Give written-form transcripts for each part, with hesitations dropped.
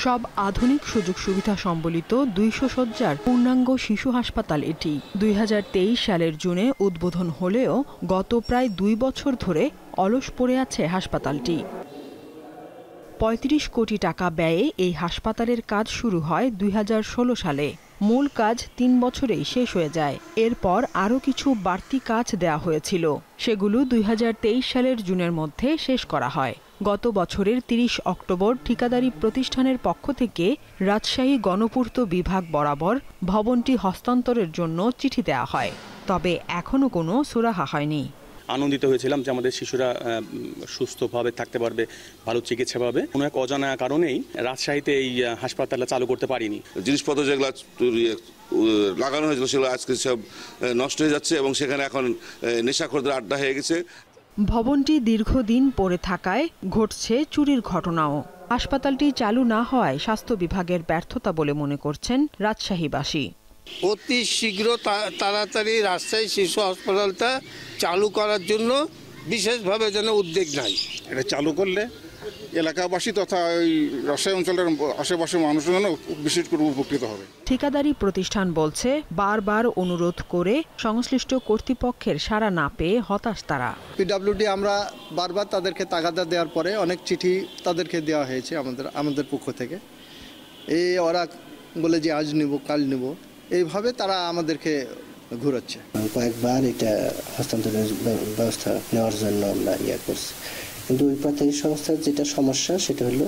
সব আধুনিক সুযোগ সুবিধা সম্বলিত ২০০ শয্যার পূর্ণাঙ্গ শিশু হাসপাতাল এটি ২০২৩ সালের জুনে উদ্বোধন হলেও গত প্রায় ২ বছর ধরে অলস পড়ে আছে হাসপাতালটি। ৩৫ কোটি টাকা ব্যয়ে এই হাসপাতালের কাজ শুরু হয় ২০১৬ সালে। মূল কাজ ৩ বছরেই শেষ হয়ে যায়। এরপর আরও কিছু বাড়তি কাজ দেয়া হয়েছিল, সেগুলো ২০২৩ সালের জুনের মধ্যে শেষ করা হয়। গত বছরের ৩০ অক্টোবর ঠিকাদারি প্রতিষ্ঠানের পক্ষ থেকে রাজশাহী গণপূর্ত বিভাগ বরাবর ভবনটি হস্তান্তরের জন্য চিঠি দেওয়া হয়, তবে এখনও কোনো সুরাহা হয়নি। আনন্দিত হয়েছিলাম যে আমাদের শিশুরা সুস্থভাবে থাকতে পারবে, ভালো চিকিৎসা পাবে। কোনো এক অজানা কারণেই রাজশাহীতে এই হাসপাতালটা চালু করতে পারিনি। জিনিসপত্র যেগুলো লাগানো হয়েছিল সেগুলো আজকে সব নষ্ট হয়ে যাচ্ছে এবং সেখানে এখন নেশাখোরদের আড্ডা হয়ে গেছে। ভবনটি দীর্ঘদিন পড়ে থাকায় ঘটছে চুরির ঘটনাও। হাসপাতালটি চালু না হওয়ায় স্বাস্থ্য বিভাগের ব্যর্থতা বলে মনে করছেন রাজশাহীবাসী। অতি শীঘ্র তাড়াতাড়ি রাজশাহী শিশু হাসপাতালটা চালু করার জন্য বিশেষভাবে যেন উদ্যোগ নেয়। এটা চালু করলে এলাকাবাসী তথা ওই রাজশাহী অঞ্চলের আশেপাশের মানুষজন বিশেষ করে উপকৃত হবে। ঠিকাদারি প্রতিষ্ঠান বলছে, বারবার অনুরোধ করে সংশ্লিষ্ট কর্তৃপক্ষের সাড়া না পেয়ে হতাশ তারা। পিডব্লিউডি আমরা বারবার তাদেরকে তাগাদা দেওয়ার পরে অনেক চিঠি তাদেরকে দেওয়া হয়েছে আমাদের পক্ষ থেকে। ওরা বলে যে আজ নিব কাল নিব, এইভাবে তারা আমাদেরকে ঘুরাচ্ছে। কয়েকবার এটা হস্তান্তরের ব্যবস্থা নেওয়ার জন্য আমরা করছি, কিন্তু ওই প্রাথমিক সংস্থার যেটা সমস্যা সেটা হলো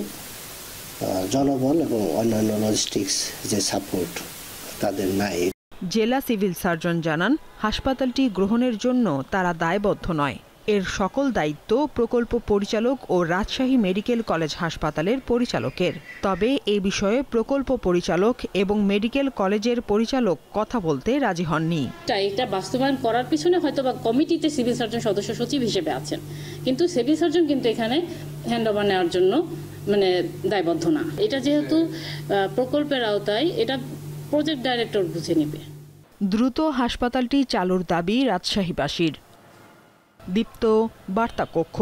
জনবল এবং অন্যান্য লজিস্টিক্স যে সাপোর্ট তাদের নাই। জেলা সিভিল সার্জন জানান, হাসপাতালটি গ্রহণের জন্য তারা দায়বদ্ধ নয়। এর সকল দায়িত্ব প্রকল্প পরিচালক ও রাজশাহী মেডিকেল কলেজ হাসপাতালের পরিচালকের। তবে এই বিষয়ে প্রকল্প পরিচালক এবং মেডিকেল কলেজের পরিচালক কথা বলতে রাজি হননি। এটা বাস্তবায়ন করার পিছনে হয়তো বা কমিটিতে সিভিল সার্জন সদস্য সচিব হিসেবে আছেন, কিন্তু সিভিল সার্জন কিন্তু এখানে হ্যান্ডওভার নেওয়ার জন্য দায়বদ্ধ না। এটা যেহেতু প্রকল্পের আওতায়, এটা প্রজেক্ট ডাইরেক্টর বুঝে নেবে। দ্রুত হাসপাতালটি চালুর দাবি রাজশাহীবাসীর। দীপ্ত, বার্তা কক্ষ।